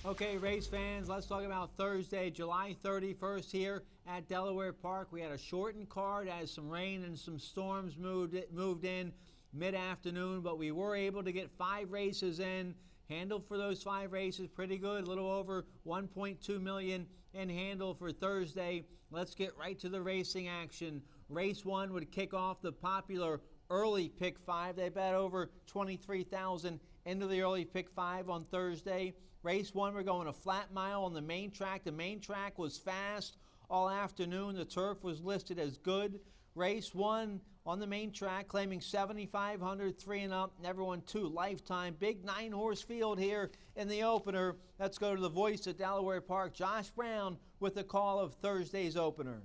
Okay, race fans, let's talk about Thursday, July 31st here at Delaware Park. We had a shortened card as some rain and some storms moved in mid-afternoon, but we were able to get 5 races in. Handle for those 5 races pretty good, a little over $1.2 million in handle for Thursday. Let's get right to the racing action. Race 1 would kick off the popular early pick 5. They bet over 23,000 into the early pick 5 on Thursday. Race 1, we're going a flat mile on the main track. The main track was fast all afternoon. The turf was listed as good. Race 1 on the main track, claiming 7,500, 3 and up. Never won 2 lifetime. Big 9-horse field here in the opener. Let's go to the voice at Delaware Park, Josh Brown, with the call of Thursday's opener.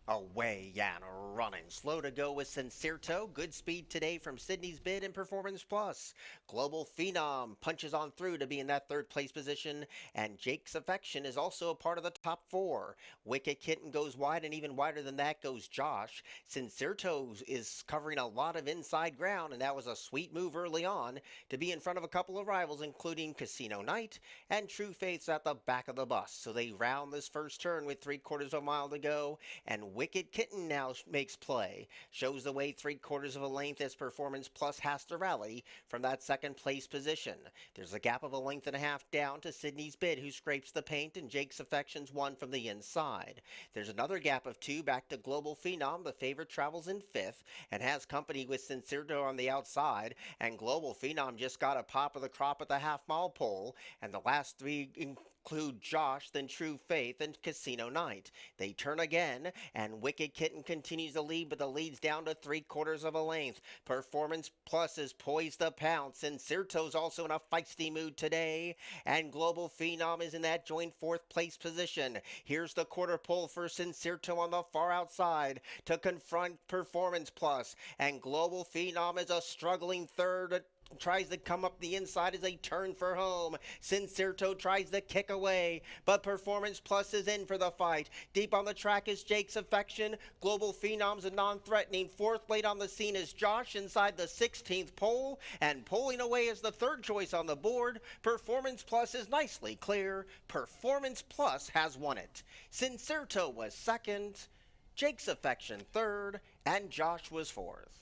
Away and running. Slow to go with Sincerto. Good speed today from Sydney's Bid and Performance Plus. Global Phenom punches on through to be in that 3rd place position. And Jake's Affection is also a part of the top 4. Wicked Kitten goes wide, and even wider than that goes Josh. Sincerto is covering a lot of inside ground, and that was a sweet move early on to be in front of a couple of rivals, including Casino Night and True Faith's at the back of the bus. So they round this first turn with 3/4 of a mile to go, and Wicked Kitten now makes play. Shows the way 3/4 of a length as Performance Plus has to rally from that 2nd place position. There's a gap of a length and a half down to Sydney's Bid, who scrapes the paint, and Jake's Affections won from the inside. There's another gap of 2 back to Global Phenom. The favorite travels in 5th and has company with Sincerto on the outside, and Global Phenom just got a pop of the crop at the half-mile pole, and the last 3 include Josh, then True Faith, and Casino Night. They turn again, and Wicked Kitten continues to lead, but the lead's down to 3/4 of a length. Performance Plus is poised to pounce. Sincerto's also in a feisty mood today, and Global Phenom is in that joint 4th place position. Here's the quarter pole for Sincerto on the far outside to confront Performance Plus, and Global Phenom is a struggling 3rd. Tries to come up the inside as they turn for home. Sincerto tries to kick away, but Performance Plus is in for the fight. Deep on the track is Jake's Affection. Global Phenom's a non-threatening. 4th late on the scene is Josh inside the 16th pole, and pulling away is the 3rd choice on the board. Performance Plus is nicely clear. Performance Plus has won it. Sincerto was 2nd, Jake's Affection 3rd, and Josh was 4th.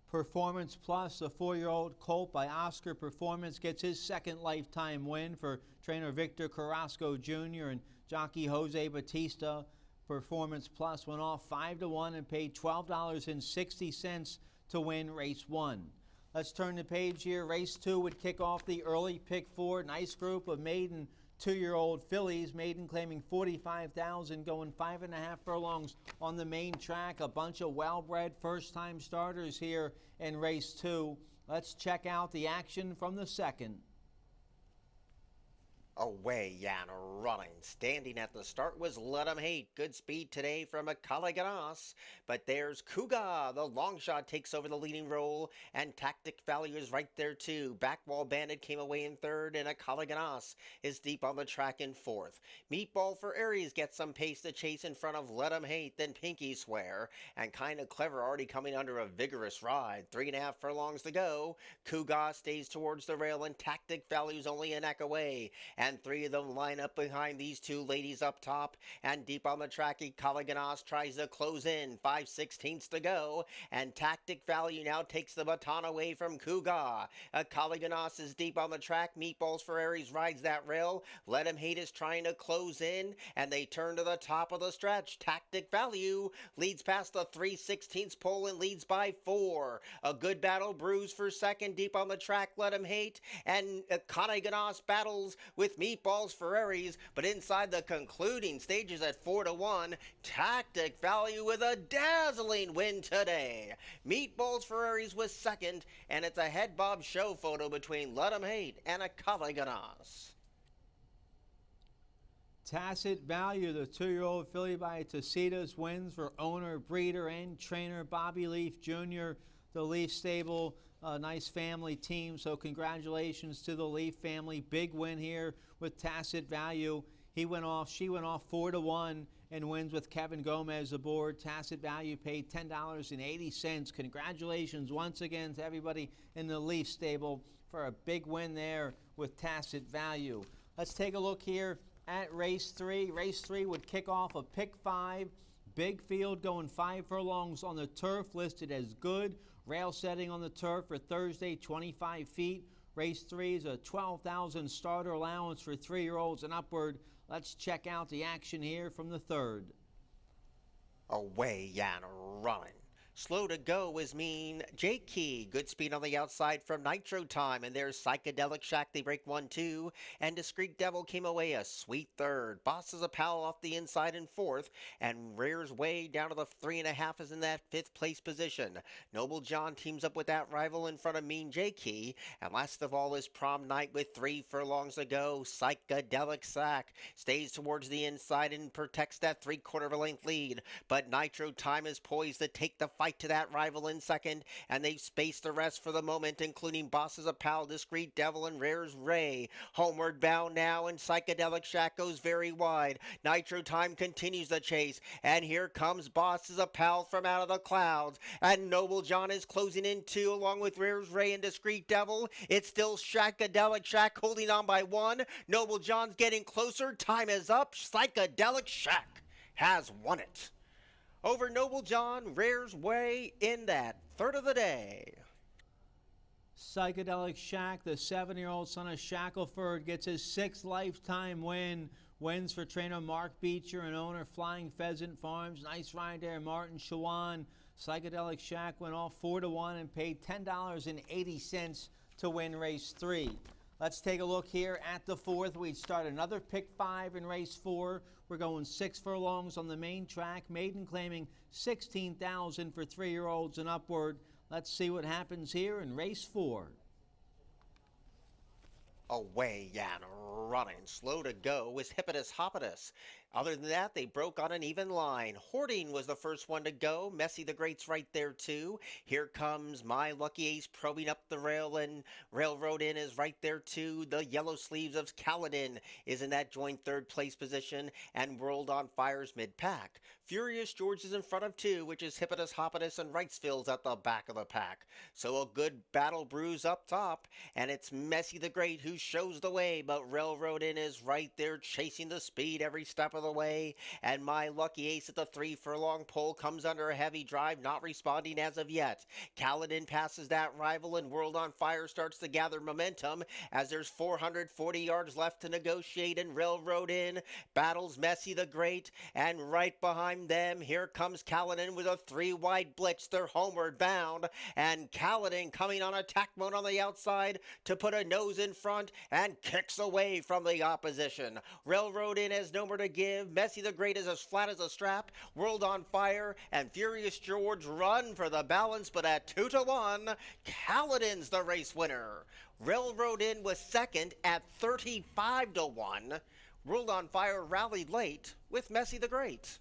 Performance Plus, the 4-year-old colt by Oscar Performance, gets his 2nd lifetime win for trainer Victor Carrasco Jr. and jockey Jose Batista. Performance Plus went off 5-1 and paid $12.60 to win race 1. Let's turn the page here. Race 2 would kick off the early pick 4. Nice group of maiden 2-year-old fillies. Maiden claiming 45,000, going 5.5 furlongs on the main track. A bunch of well-bred first-time starters here in race 2. Let's check out the action from the 2nd. Away and running. Standing at the start was Let 'Em Hate. Good speed today from Ganas. But there's Kuga. The long shot takes over the leading role, and Tactic Value is right there too. Backwall Bandit came away in 3rd, and Ganas is deep on the track in 4th. Meatball for Aries gets some pace to chase in front of Let 'Em Hate, then Pinky Swear, and Kinda Clever already coming under a vigorous ride. 3.5 furlongs to go. Kuga stays towards the rail, and Tactic Value's only a neck away. And 3 of them line up behind these 2 ladies up top. And deep on the track, Ganas tries to close in. 5/16 to go. And Tactic Value now takes the baton away from Kuga. Ganas is deep on the track. Meatballs for Aries rides that rail. Let 'Em Hate is trying to close in. And they turn to the top of the stretch. Tactic Value leads past the 3/16 pole and leads by 4. A good battle brews for 2nd. Deep on the track, Let 'Em Hate. And Ganas battles with Meatballs for Aries, but inside the concluding stages at 4-1, Tactic Value with a dazzling win today. Meatballs for Aries was 2nd, and it's a head bob show photo between Let 'Em Hate and Ganas. Tacit Value, the 2-year-old filly by Tacitus, wins for owner, breeder, and trainer Bobby Leaf Jr. The Leaf stable, a nice family team, so congratulations to the Leaf family. Big win here with Tacit Value. She went off 4-1 and wins with Kevin Gomez aboard. Tacit Value paid $10.80. Congratulations once again to everybody in the Leaf stable for a big win there with Tacit Value. Let's take a look here at race 3. Race 3 would kick off a pick 5. Big field going 5 furlongs on the turf, listed as good. Rail setting on the turf for Thursday, 25 feet. Race 3 is a 12,000 starter allowance for 3-year-olds and upward. Let's check out the action here from the 3rd. Away and running. Slow to go is mean Jake Key. Good speed on the outside from Nitro Time. And there's Psychedelic Shack. They break 1-2. And Discreet Devil came away a sweet 3rd. Bosses of Powell off the inside in 4th. And Rears Way down to the 3.5 is in that 5th place position. Noble John teams up with that rival in front of Mean Jake Key. And last of all is Prom Night with 3 furlongs to go. Psychedelic Sack stays towards the inside and protects that 3/4 of a length lead. But Nitro Time is poised to take the fight to that rival in second, and they've spaced the rest for the moment, including Bosses of Powell, Discreet Devil, and Rare's Ray. Homeward bound now, and Psychedelic Shack goes very wide. Nitro Time continues the chase, and here comes Bosses of Powell from out of the clouds, and Noble John is closing in 2, along with Rare's Ray and Discreet Devil. It's still Psychedelic Shack holding on by 1. Noble John's getting closer. Time is up. Psychedelic Shack has won it over Noble John, Rare's Way in that 3rd of the day. Psychedelic Shack, the 7-year-old son of Shackelford, gets his 6th lifetime win. Wins for trainer Mark Beecher and owner Flying Pheasant Farms. Nice ride there, Martin Shawan. Psychedelic Shack went off 4-1 and paid $10.80 to win race 3. Let's take a look here at the 4th. We start another pick 5 in race 4. We're going 6 furlongs on the main track. Maiden claiming $16,000 for 3-year-olds and upward. Let's see what happens here in race 4. Away and running. Slow to go was Hippotus Hoppotus. Other than that, they broke on an even line. Hoarding was the first one to go. Messy the Great's right there, too. Here comes My Lucky Ace probing up the rail, and Railroad Inn is right there, too. The Yellow Sleeves of Kaladin is in that joint 3rd place position, and World on Fire's mid-pack. Furious George is in front of 2, which is Hippotus Hoppotus, and Wrightsville's at the back of the pack. So a good battle brews up top, and it's Messy the Great who shows the way, but Railroad Inn is right there chasing the speed every step of the way, and My Lucky Ace at the 3 furlong pole comes under a heavy drive, not responding as of yet. Kaladin passes that rival, and World on Fire starts to gather momentum as there's 440 yards left to negotiate, and Railroad Inn battles Messy the Great, and right behind them here comes Kaladin with a 3-wide blitz. They're homeward bound, and Kaladin coming on attack mode on the outside to put a nose in front and kicks away from the opposition. Railroad Inn has no more to give. Messy the Great is as flat as a strap. World on Fire and Furious George run for the balance, but at 2-1, Kaladin's the race winner. Railroad Inn was second at 35-1. World on Fire rallied late with Messy the Great.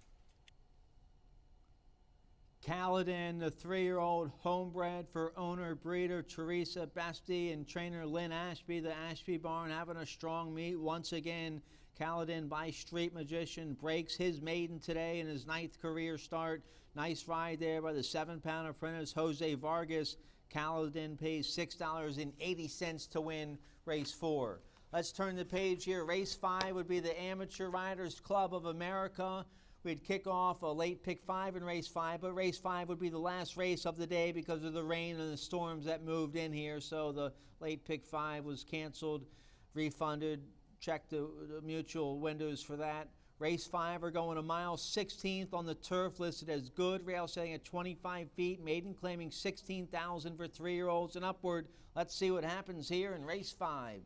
Kaladin, the 3-year-old homebred for owner breeder Teresa Besti and trainer Lynn Ashby. The Ashby barn having a strong meet once again. Kaladin by Street Magician breaks his maiden today in his 9th career start. Nice ride there by the 7-pound apprentice Jose Vargas. Kaladin pays $6.80 to win race 4. Let's turn the page here. Race 5 would be the Amateur Riders Club of America. We'd kick off a late pick 5 in race 5, but race 5 would be the last race of the day because of the rain and the storms that moved in here. So the late pick 5 was canceled, refunded, checked the mutual windows for that. Race 5 are going a mile 16th on the turf, listed as good. Rail setting at 25 feet. Maiden claiming $16,000 for 3-year-olds and upward. Let's see what happens here in race 5.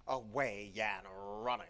Away and running.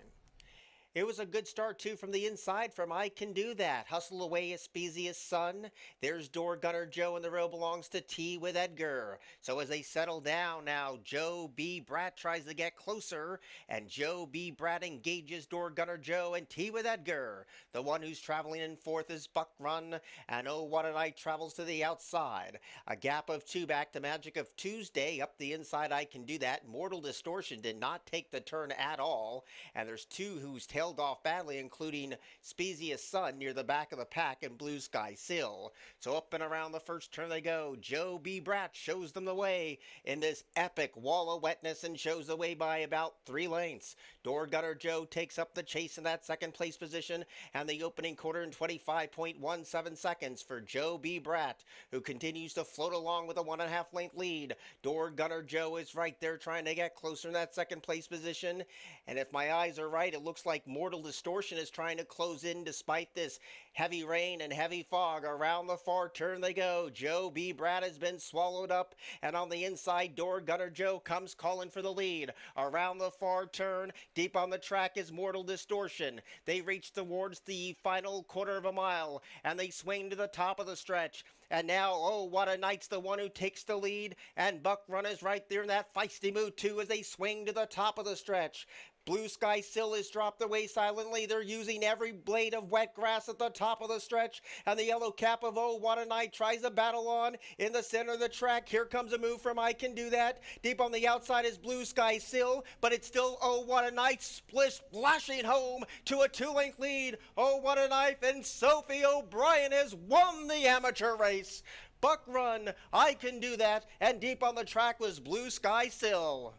It was a good start, too, from the inside from I Can Do That. Hustle away, Aspesia's son. There's Door Gunner Joe, and the row belongs to T with Edgar. So as they settle down now, Joe B. Bratt tries to get closer, and Joe B. Bratt engages Door Gunner Joe and T with Edgar. The one who's traveling in 4th is Buck Run, and Oh What a Night travels to the outside. A gap of 2 back to Magic of Tuesday. Up the inside, I Can Do That. Mortal Distortion did not take the turn at all, and there's 2 whose tail held off badly, including Spezia's Sun near the back of the pack and Blue Sky Sill. So up and around the first turn they go. Joe B. Bratt shows them the way in this epic wall of wetness and shows the way by about 3 lengths. Door Gunner Joe takes up the chase in that second place position, and the opening quarter in 25.17 seconds for Joe B. Bratt, who continues to float along with a 1.5 length lead. Door Gunner Joe is right there trying to get closer in that second place position. And if my eyes are right, it looks like Mortal Distortion is trying to close in despite this heavy rain and heavy fog. Around the far turn they go. Joe B. Bratt has been swallowed up, and on the inside, Door Gunner Joe comes calling for the lead. Around the far turn, deep on the track is Mortal Distortion. They reach towards the final quarter of a mile, and they swing to the top of the stretch. And now, oh, What a Night's the one who takes the lead, and Buck Run is right there in that feisty mood too as they swing to the top of the stretch. Blue Sky Sill is dropped away silently. They're using every blade of wet grass at the top of the stretch. And the yellow cap of Oh, What a Night tries to battle on in the center of the track. Here comes a move from I Can Do That. Deep on the outside is Blue Sky Sill, but it's still Oh, What a Night splashing home to a 2-length lead. Oh, What a Night, and Sophie O'Brien has won the amateur race. Buck Run, I Can Do That, and deep on the track was Blue Sky Sill.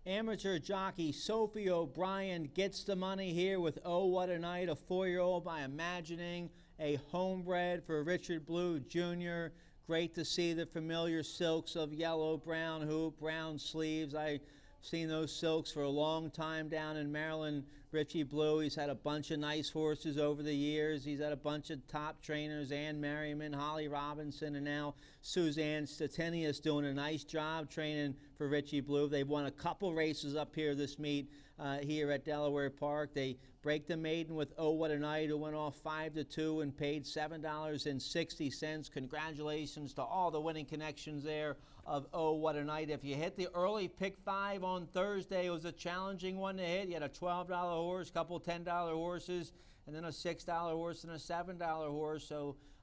Amateur jockey Sophie O'Brien gets the money here with Oh, What a Night, a 4-year-old by Imagining, a homebred for Richard Blue Jr. Great to see the familiar silks of yellow, brown hoop, brown sleeves. I've seen those silks for a long time down in Maryland. Richie Blue, he's had a bunch of nice horses over the years. He's had a bunch of top trainers, Ann Merriman, Holly Robinson, and now Suzanne Statinius doing a nice job training for Richie Blue. They've won a couple races up here this meet here at Delaware Park. They break the maiden with Oh, What a Night, who went off 5-2 and paid $7.60. Congratulations to all the winning connections there of Oh, What a Night. If you hit the early pick 5 on Thursday, it was a challenging one to hit. You had a $12 horse, couple $10 horses, and then a $6 horse and a $7 horse.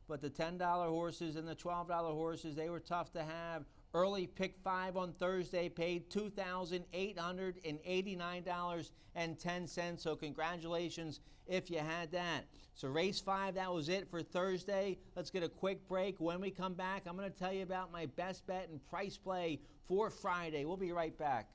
But the $10 horses and the $12 horses, they were tough to have. Early pick 5 on Thursday paid $2,889.10. So congratulations if you had that. So race 5, that was it for Thursday. Let's get a quick break. When we come back, I'm going to tell you about my best bet and price play for Friday. We'll be right back.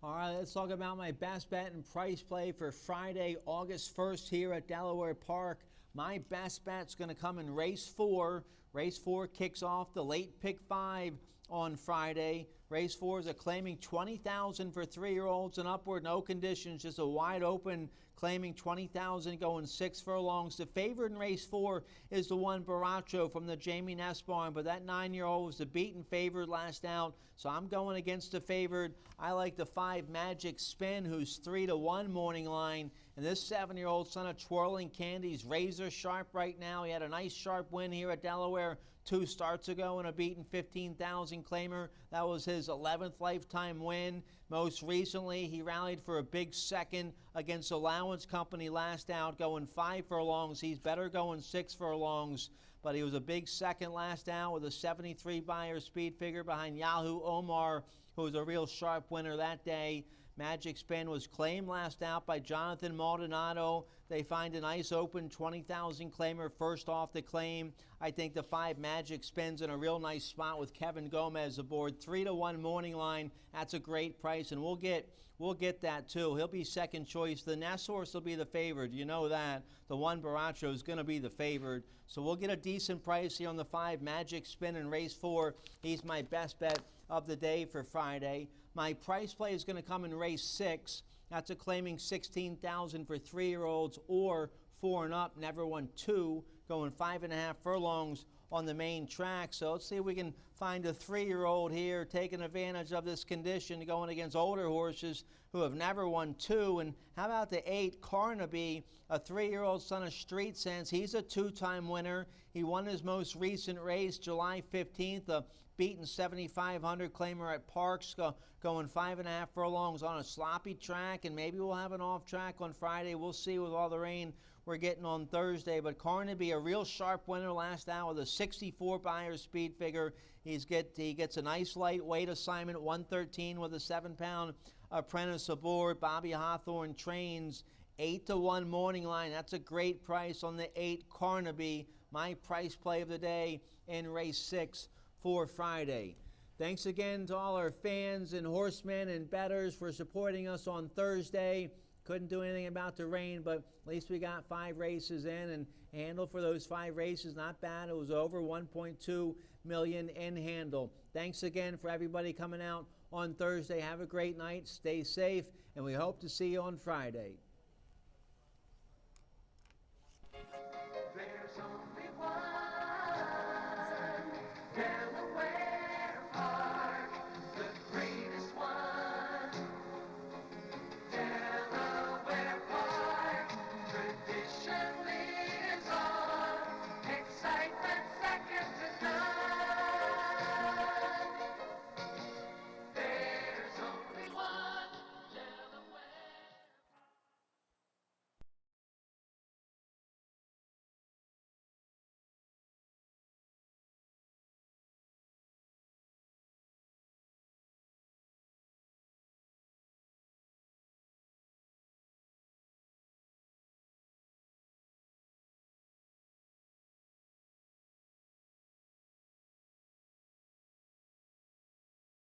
All right, let's talk about my best bet and price play for Friday, August 1st here at Delaware Park. My best bet's going to come in race 4. Race 4 kicks off the late pick 5 on Friday. Race 4 is a claiming $20,000 for 3-year-olds and upward, no conditions, just a wide open claiming $20,000 going 6 furlongs. The favorite in race 4 is the one Baracho from the Jamie Ness barn, but that 9-year-old was the beaten favorite last out, so I'm going against the favorite. I like the 5 Magic Spin, who's 3-1 morning line, and this 7-year-old son of Twirling Candy's razor sharp right now. He had a nice sharp win here at Delaware 2 starts ago in a beaten 15,000 claimer. That was his 11th lifetime win. Most recently, he rallied for a big second against Allowance Company last out, going 5 furlongs. He's better going 6 furlongs, but he was a big second last out with a 73 buyer speed figure behind Yahoo Omar, who was a real sharp winner that day. Magic Spin was claimed last out by Jonathan Maldonado. They find a nice open 20,000 claimer first off the claim. I think the 5 Magic spins in a real nice spot with Kevin Gomez aboard. 3-1 morning line. That's a great price, and we'll get that too. He'll be second choice. The Nest horse will be the favorite. You know that. The 1 Baracho is going to be the favorite. So we'll get a decent price here on the 5 Magic spin in race 4. He's my best bet of the day for Friday. My price play is going to come in race 6. That's a claiming 16,000 for 3-year-olds or 4 and up. Never won 2, going 5.5 furlongs on the main track. So let's see if we can find a 3-year-old here taking advantage of this condition, going against older horses who have never won 2. And how about the 8 Carnaby, a 3-year-old son of Street Sense? He's a 2-time winner. He won his most recent race July 15th, a beaten 7,500 claimer at Parks, going 5.5 furlongs on a sloppy track, and maybe we'll have an off track on Friday. We'll see with all the rain we're getting on Thursday. But Carnaby, a real sharp winner last out with a 64 Beyer speed figure. He gets a nice lightweight assignment, 113 with a 7-pound apprentice aboard. Bobby Hawthorne trains. 8-1 morning line. That's a great price on the 8 Carnaby. My price play of the day in race 6 for Friday. Thanks again to all our fans and horsemen and bettors for supporting us on Thursday. Couldn't do anything about the rain, but at least we got 5 races in, and handle for those 5 races, not bad. It was over 1.2 million in handle. Thanks again for everybody coming out on Thursday. Have a great night. Stay safe, and we hope to see you on Friday.